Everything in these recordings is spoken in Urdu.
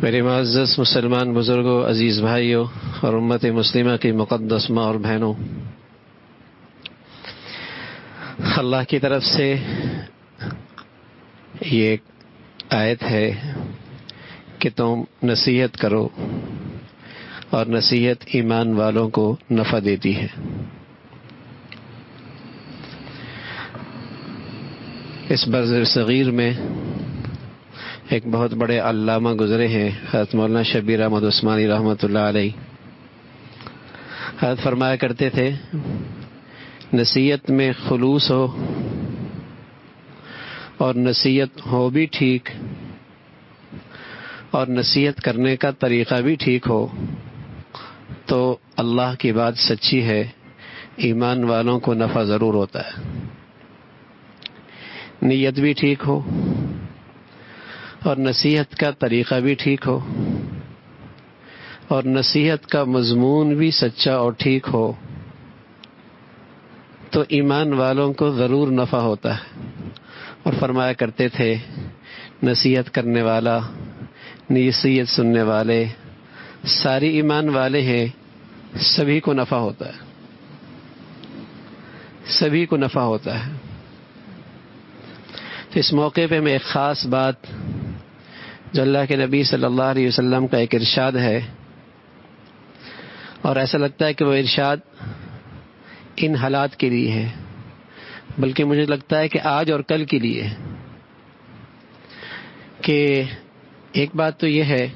میرے معزز مسلمان بزرگوں، عزیز بھائیوں اور امت مسلمہ کی مقدس ماں اور بہنوں، اللہ کی طرف سے یہ ایک آیت ہے کہ تم نصیحت کرو اور نصیحت ایمان والوں کو نفع دیتی ہے۔ اس برصغیر صغیر میں ایک بہت بڑے علامہ گزرے ہیں، حضرت مولانا شبیر احمد عثمانی رحمۃ اللہ علیہ۔ حضرت فرمایا کرتے تھے نصیحت میں خلوص ہو اور نصیحت ہو بھی ٹھیک اور نصیحت کرنے کا طریقہ بھی ٹھیک ہو تو اللہ کی بات سچی ہے، ایمان والوں کو نفع ضرور ہوتا ہے۔ نیت بھی ٹھیک ہو اور نصیحت کا طریقہ بھی ٹھیک ہو اور نصیحت کا مضمون بھی سچا اور ٹھیک ہو تو ایمان والوں کو ضرور نفع ہوتا ہے۔ اور فرمایا کرتے تھے نصیحت کرنے والا، نصیحت سننے والے ساری ایمان والے ہیں، سبھی کو نفع ہوتا ہے، سبھی کو نفع ہوتا ہے۔ تو اس موقع پہ میں ایک خاص بات جو اللہ کے نبی صلی اللہ علیہ وسلم کا ایک ارشاد ہے، اور ایسا لگتا ہے کہ وہ ارشاد ان حالات کے لیے ہے، بلکہ مجھے لگتا ہے کہ آج اور کل کے لیے، کہ ایک بات تو یہ ہے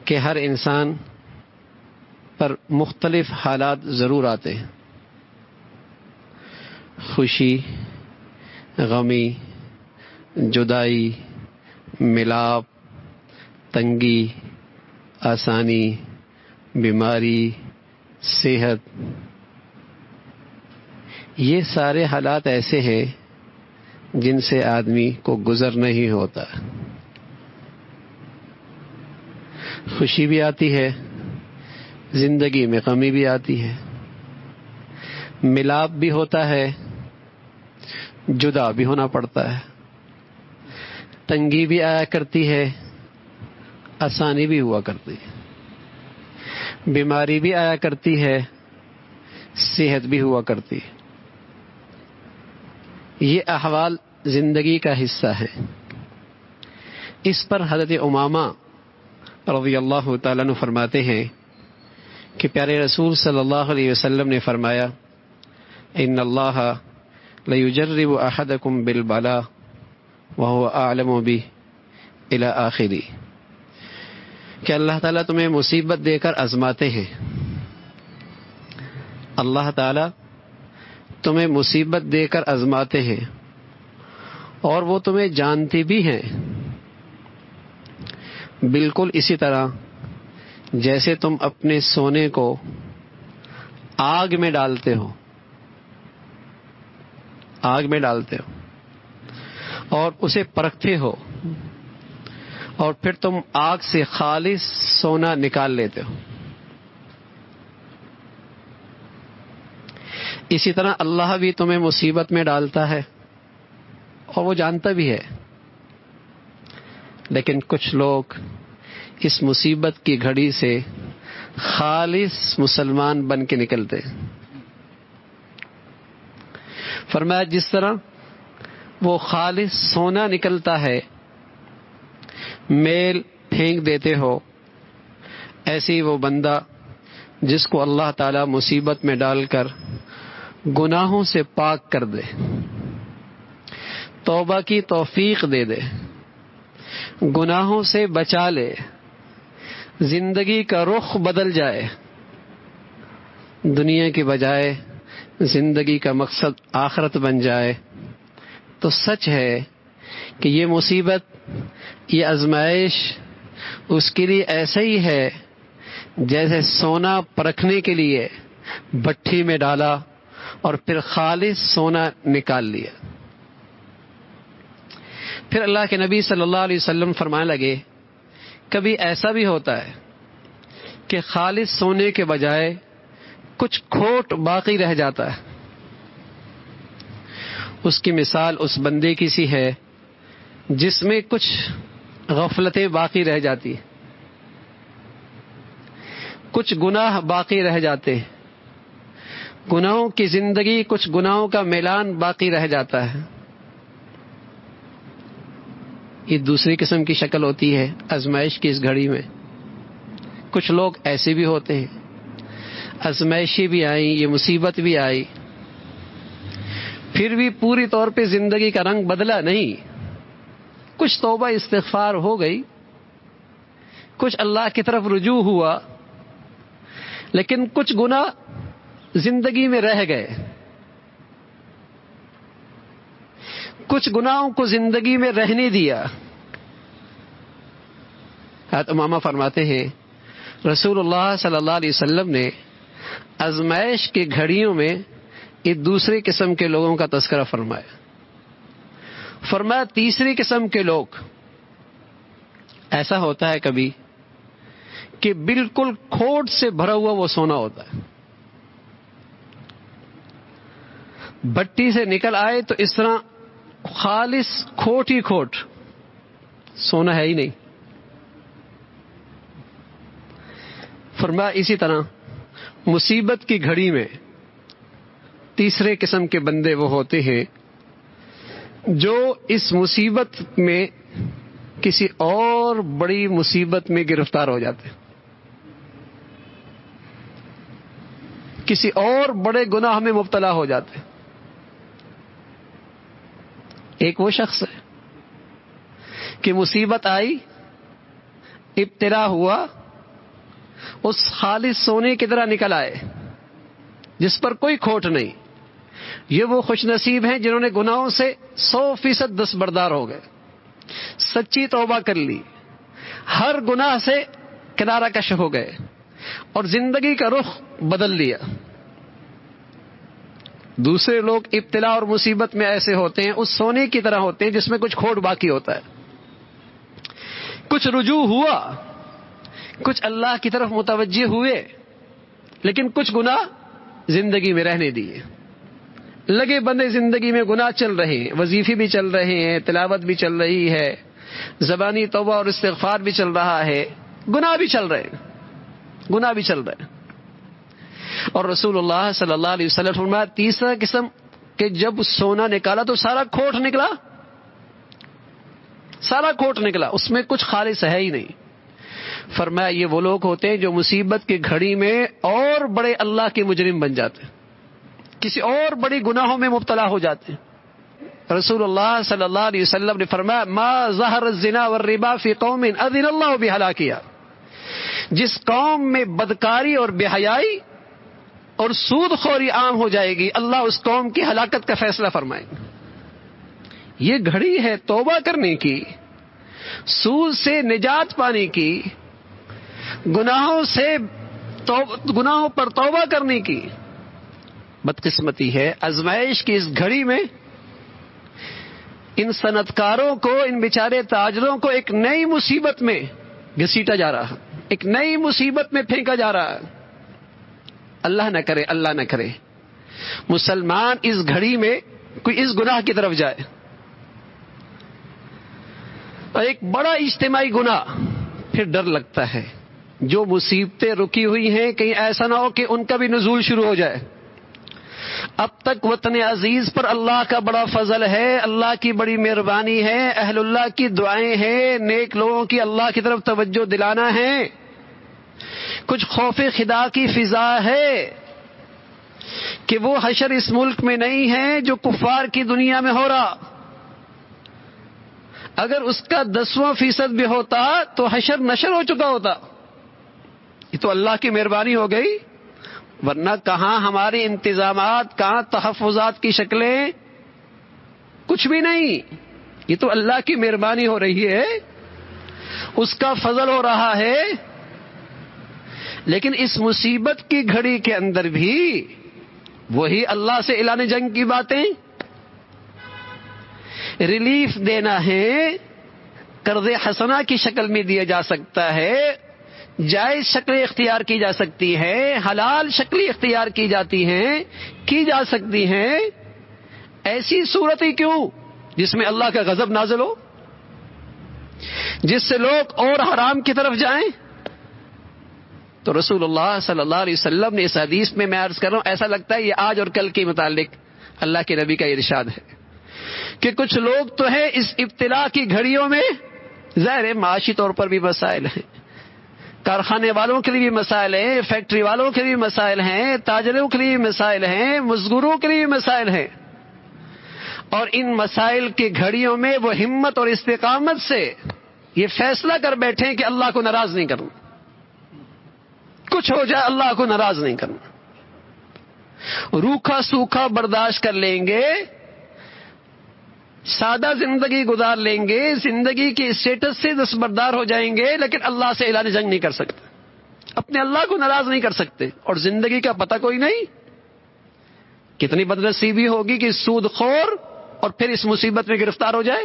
کہ ہر انسان پر مختلف حالات ضرور آتے ہیں، خوشی، غمی، جدائی، ملاپ، تنگی، آسانی، بیماری، صحت، یہ سارے حالات ایسے ہیں جن سے آدمی کو گزر نہیں ہوتا۔ خوشی بھی آتی ہے، زندگی میں غمی بھی آتی ہے، ملاپ بھی ہوتا ہے، جدا بھی ہونا پڑتا ہے، تنگی بھی آیا کرتی ہے، آسانی بھی ہوا کرتی ہے، بیماری بھی آیا کرتی ہے، صحت بھی ہوا کرتی ہے۔ یہ احوال زندگی کا حصہ ہے۔ اس پر حضرت امامہ رضی اللہ تعالیٰ عنہ فرماتے ہیں کہ پیارے رسول صلی اللہ علیہ وسلم نے فرمایا ان اللہ لیجرب احدکم بالبلاء وهو اعلم به الی آخری، کہ اللہ تعالیٰ تمہیں مصیبت دے کر آزماتے ہیں، اللہ تعالیٰ تمہیں مصیبت دے کر آزماتے ہیں اور وہ تمہیں جانتے بھی ہیں، بالکل اسی طرح جیسے تم اپنے سونے کو آگ میں ڈالتے ہو، آگ میں ڈالتے ہو اور اسے پرکھتے ہو اور پھر تم آگ سے خالص سونا نکال لیتے ہو، اسی طرح اللہ بھی تمہیں مصیبت میں ڈالتا ہے اور وہ جانتا بھی ہے، لیکن کچھ لوگ اس مصیبت کی گھڑی سے خالص مسلمان بن کے نکلتے ہیں۔ فرمایا جس طرح وہ خالص سونا نکلتا ہے، میل پھینک دیتے ہو، ایسے ہی وہ بندہ جس کو اللہ تعالی مصیبت میں ڈال کر گناہوں سے پاک کر دے، توبہ کی توفیق دے دے، گناہوں سے بچا لے، زندگی کا رخ بدل جائے، دنیا کی بجائے زندگی کا مقصد آخرت بن جائے، تو سچ ہے کہ یہ مصیبت، یہ آزمائش اس کے لیے ایسا ہی ہے جیسے سونا پرکھنے کے لیے بھٹی میں ڈالا اور پھر خالص سونا نکال لیا۔ پھر اللہ کے نبی صلی اللہ علیہ وسلم فرمانے لگے کبھی ایسا بھی ہوتا ہے کہ خالص سونے کے بجائے کچھ کھوٹ باقی رہ جاتا ہے۔ اس کی مثال اس بندے کی سی ہے جس میں کچھ غفلتیں باقی رہ جاتی ہیں، کچھ گناہ باقی رہ جاتے ہیں، گناہوں کی زندگی، کچھ گناہوں کا میلان باقی رہ جاتا ہے۔ یہ دوسری قسم کی شکل ہوتی ہے آزمائش کی اس گھڑی میں۔ کچھ لوگ ایسے بھی ہوتے ہیں، آزمائشیں بھی آئیں، یہ مصیبت بھی آئی، پھر بھی پوری طور پہ زندگی کا رنگ بدلا نہیں، کچھ توبہ استغفار ہو گئی، کچھ اللہ کی طرف رجوع ہوا، لیکن کچھ گناہ زندگی میں رہ گئے، کچھ گناہوں کو زندگی میں رہنے دیا۔ حضرت امامہ فرماتے ہیں رسول اللہ صلی اللہ علیہ وسلم نے آزمائش کی گھڑیوں میں ایک دوسری قسم کے لوگوں کا تذکرہ فرمایا تیسری قسم کے لوگ، ایسا ہوتا ہے کبھی کہ بالکل کھوٹ سے بھرا ہوا وہ سونا ہوتا ہے، بھٹی سے نکل آئے تو اس طرح خالص کھوٹ ہی کھوٹ، سونا ہے ہی نہیں۔ فرمایا اسی طرح مصیبت کی گھڑی میں تیسرے قسم کے بندے وہ ہوتے ہیں جو اس مصیبت میں کسی اور بڑی مصیبت میں گرفتار ہو جاتے ہیں، کسی اور بڑے گناہ میں مبتلا ہو جاتے ہیں۔ ایک وہ شخص ہے کہ مصیبت آئی، ابتلا ہوا، اس خالص سونے کی طرح نکل آئے جس پر کوئی کھوٹ نہیں۔ یہ وہ خوش نصیب ہیں جنہوں نے گناہوں سے 100% دستبردار ہو گئے، سچی توبہ کر لی، ہر گناہ سے کنارہ کش ہو گئے اور زندگی کا رخ بدل لیا۔ دوسرے لوگ ابتلا اور مصیبت میں ایسے ہوتے ہیں، اس سونے کی طرح ہوتے ہیں جس میں کچھ کھوٹ باقی ہوتا ہے، کچھ رجوع ہوا، کچھ اللہ کی طرف متوجہ ہوئے، لیکن کچھ گناہ زندگی میں رہنے دیے، لگے بندے زندگی میں گناہ چل رہے ہیں، وظیفے بھی چل رہے ہیں، تلاوت بھی چل رہی ہے، زبانی توبہ اور استغفار بھی چل رہا ہے، گناہ بھی چل رہے ہیں، گناہ بھی چل رہے ہیں۔ اور رسول اللہ صلی اللہ علیہ وسلم فرمایا تیسرا قسم کہ جب سونا نکالا تو سارا کھوٹ نکلا، سارا کھوٹ نکلا، اس میں کچھ خالص ہے ہی نہیں۔ فرمایا یہ وہ لوگ ہوتے ہیں جو مصیبت کی گھڑی میں اور بڑے اللہ کے مجرم بن جاتے ہیں، کسی اور بڑی گناہوں میں مبتلا ہو جاتے ہیں۔ رسول اللہ صلی اللہ علیہ وسلم نے فرمایا ما ظہر الزنا والربا فی قوم اذن اللہ بہلاکہا، جس قوم میں بدکاری اور بے حیائی اور سود خوری عام ہو جائے گی، اللہ اس قوم کی ہلاکت کا فیصلہ فرمائے گا۔ یہ گھڑی ہے توبہ کرنے کی، سود سے نجات پانے کی، گناہوں پر توبہ کرنے کی۔ بدقسمتی ہے آزمائش کی اس گھڑی میں ان صنعتکاروں کو، ان بیچارے تاجروں کو ایک نئی مصیبت میں گھسیٹا جا رہا ہے، ایک نئی مصیبت میں پھینکا جا رہا ہے۔ اللہ نہ کرے، اللہ نہ کرے مسلمان اس گھڑی میں کوئی اس گناہ کی طرف جائے، اور ایک بڑا اجتماعی گناہ، پھر ڈر لگتا ہے جو مصیبتیں رکی ہوئی ہیں کہیں ایسا نہ ہو کہ ان کا بھی نزول شروع ہو جائے۔ اب تک وطن عزیز پر اللہ کا بڑا فضل ہے، اللہ کی بڑی مہربانی ہے، اہل اللہ کی دعائیں ہیں، نیک لوگوں کی اللہ کی طرف توجہ دلانا ہے، کچھ خوف خدا کی فضا ہے کہ وہ حشر اس ملک میں نہیں ہے جو کفار کی دنیا میں ہو رہا۔ اگر اس کا 10% بھی ہوتا تو حشر نشر ہو چکا ہوتا۔ یہ تو اللہ کی مہربانی ہو گئی، ورنہ کہاں ہمارے انتظامات، کہاں تحفظات کی شکلیں، کچھ بھی نہیں۔ یہ تو اللہ کی مہربانی ہو رہی ہے، اس کا فضل ہو رہا ہے۔ لیکن اس مصیبت کی گھڑی کے اندر بھی وہی اللہ سے اعلان جنگ کی باتیں، ریلیف دینا ہے، قرض حسنہ کی شکل میں دیا جا سکتا ہے، جائز شکلیں اختیار کی جا سکتی ہیں، حلال شکلیں اختیار کی جاتی ہیں، کی جا سکتی ہیں۔ ایسی صورت ہی کیوں جس میں اللہ کا غضب نازل ہو، جس سے لوگ اور حرام کی طرف جائیں. تو رسول اللہ صلی اللہ علیہ وسلم نے اس حدیث میں عرض کر رہا ہوں، ایسا لگتا ہے یہ آج اور کل کے متعلق اللہ کے نبی کا ارشاد ہے کہ کچھ لوگ تو ہیں اس ابتلا کی گھڑیوں میں، ظاہر معاشی طور پر بھی مسائل ہیں، کارخانے والوں کے لیے بھی مسائل ہیں، فیکٹری والوں کے لیے بھی مسائل ہیں، تاجروں کے لیے بھی مسائل ہیں، مزدوروں کے لیے بھی مسائل ہیں، اور ان مسائل کی گھڑیوں میں وہ ہمت اور استقامت سے یہ فیصلہ کر بیٹھے کہ اللہ کو ناراض نہیں کروں، کچھ ہو جائے اللہ کو ناراض نہیں کرنا، روکھا سوکھا برداشت کر لیں گے، سادہ زندگی گزار لیں گے، زندگی کے اسٹیٹس سے دستبردار ہو جائیں گے، لیکن اللہ سے اعلان جنگ نہیں کر سکتے، اپنے اللہ کو ناراض نہیں کر سکتے. اور زندگی کا پتہ کوئی نہیں، کتنی بدنصیبی ہوگی کہ سود خور اور پھر اس مصیبت میں گرفتار ہو جائے.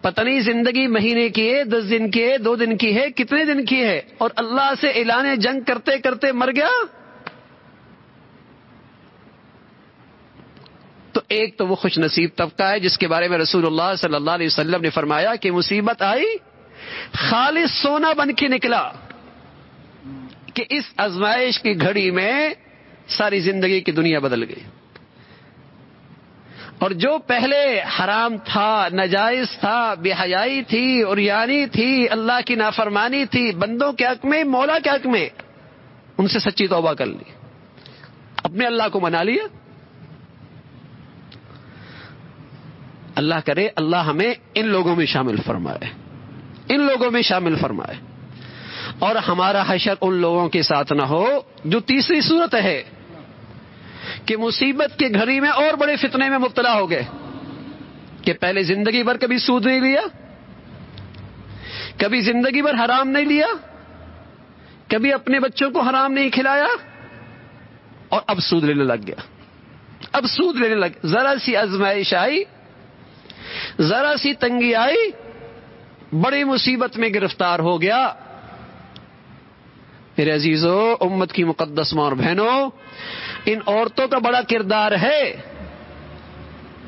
پتہ نہیں زندگی مہینے کی ہے، 10 دن کی ہے، 2 دن کی ہے، کتنے دن کی ہے، اور اللہ سے اعلان جنگ کرتے کرتے مر گیا. تو ایک تو وہ خوش نصیب طبقہ ہے جس کے بارے میں رسول اللہ صلی اللہ علیہ وسلم نے فرمایا کہ مصیبت آئی خالص سونا بن کے نکلا، کہ اس آزمائش کی گھڑی میں ساری زندگی کی دنیا بدل گئی. اور جو پہلے حرام تھا، ناجائز تھا، بے حیائی تھی، عریانی تھی، اللہ کی نافرمانی تھی، بندوں کے حق میں، مولا کے حق میں، ان سے سچی توبہ کر لی، اپنے اللہ کو منا لیا. اللہ کرے اللہ ہمیں ان لوگوں میں شامل فرمائے، ان لوگوں میں شامل فرمائے، اور ہمارا حشر ان لوگوں کے ساتھ نہ ہو جو تیسری صورت ہے کہ مصیبت کی گھڑی میں اور بڑے فتنے میں مبتلا ہو گئے، کہ پہلے زندگی بھر کبھی سود نہیں لیا، کبھی زندگی بھر حرام نہیں لیا، کبھی اپنے بچوں کو حرام نہیں کھلایا، اور اب سود لینے لگ گیا، اب سود لینے لگ، ذرا سی آزمائش آئی، ذرا سی تنگی آئی، بڑی مصیبت میں گرفتار ہو گیا. میرے عزیزو، امت کی مقدس ماں اور بہنوں، ان عورتوں کا بڑا کردار ہے.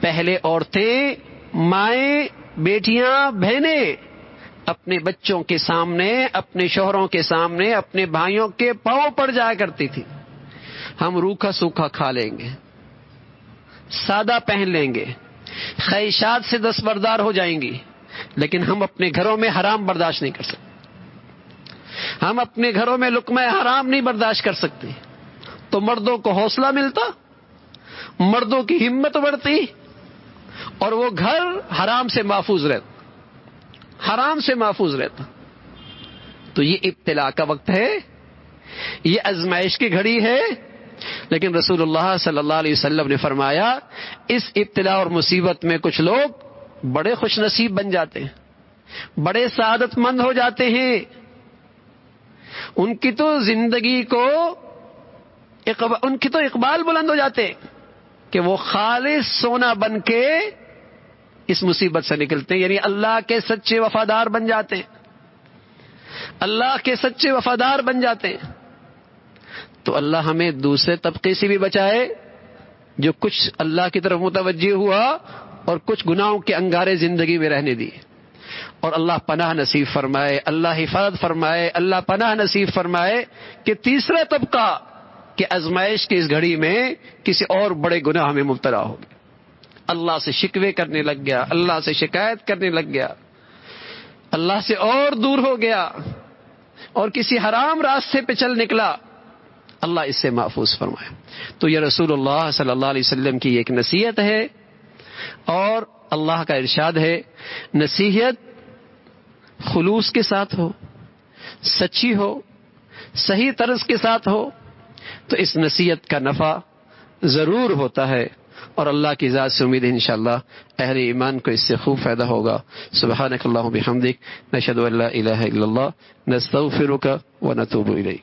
پہلے عورتیں، مائیں، بیٹیاں، بہنیں اپنے بچوں کے سامنے، اپنے شوہروں کے سامنے، اپنے بھائیوں کے پاؤں پڑ جایا کرتی تھی. ہم روکھا سوکھا کھا لیں گے، سادہ پہن لیں گے، خواہشات سے دستبردار ہو جائیں گی، لیکن ہم اپنے گھروں میں حرام برداشت نہیں کر سکتے، ہم اپنے گھروں میں لقمہ حرام نہیں برداشت کر سکتے. تو مردوں کو حوصلہ ملتا، مردوں کی ہمت بڑھتی، اور وہ گھر حرام سے محفوظ رہتا، حرام سے محفوظ رہتا. تو یہ ابتلا کا وقت ہے، یہ آزمائش کی گھڑی ہے، لیکن رسول اللہ صلی اللہ علیہ وسلم نے فرمایا اس ابتلا اور مصیبت میں کچھ لوگ بڑے خوش نصیب بن جاتے ہیں، بڑے سعادت مند ہو جاتے ہیں. ان کی تو زندگی کو ان کی تو اقبال بلند ہو جاتے ہیں کہ وہ خالص سونا بن کے اس مصیبت سے نکلتے ہیں، یعنی اللہ کے سچے وفادار بن جاتے ہیں، اللہ کے سچے وفادار بن جاتے ہیں. تو اللہ ہمیں دوسرے طبقے سے بھی بچائے جو کچھ اللہ کی طرف متوجہ ہوا اور کچھ گناہوں کے انگارے زندگی میں رہنے دیے. اور اللہ پناہ نصیب فرمائے، اللہ حفاظت فرمائے، اللہ پناہ نصیب فرمائے کہ تیسرا طبقہ کہ آزمائش کی اس گھڑی میں کسی اور بڑے گناہ میں مبتلا ہو گیا، اللہ سے شکوے کرنے لگ گیا، اللہ سے شکایت کرنے لگ گیا، اللہ سے اور دور ہو گیا، اور کسی حرام راستے پہ چل نکلا. اللہ اس سے محفوظ فرمائے. تو یہ رسول اللہ صلی اللہ علیہ وسلم کی ایک نصیحت ہے، اور اللہ کا ارشاد ہے نصیحت خلوص کے ساتھ ہو، سچی ہو، صحیح طرز کے ساتھ ہو تو اس نصیحت کا نفع ضرور ہوتا ہے، اور اللہ کی ذات سے امید ہے انشاءاللہ اہل ایمان کو اس سے خوب فائدہ ہوگا. سبحانک اللہم بحمدک، نشہد ان لا الہ الا اللہ، نستغفرک ونتوب الیک.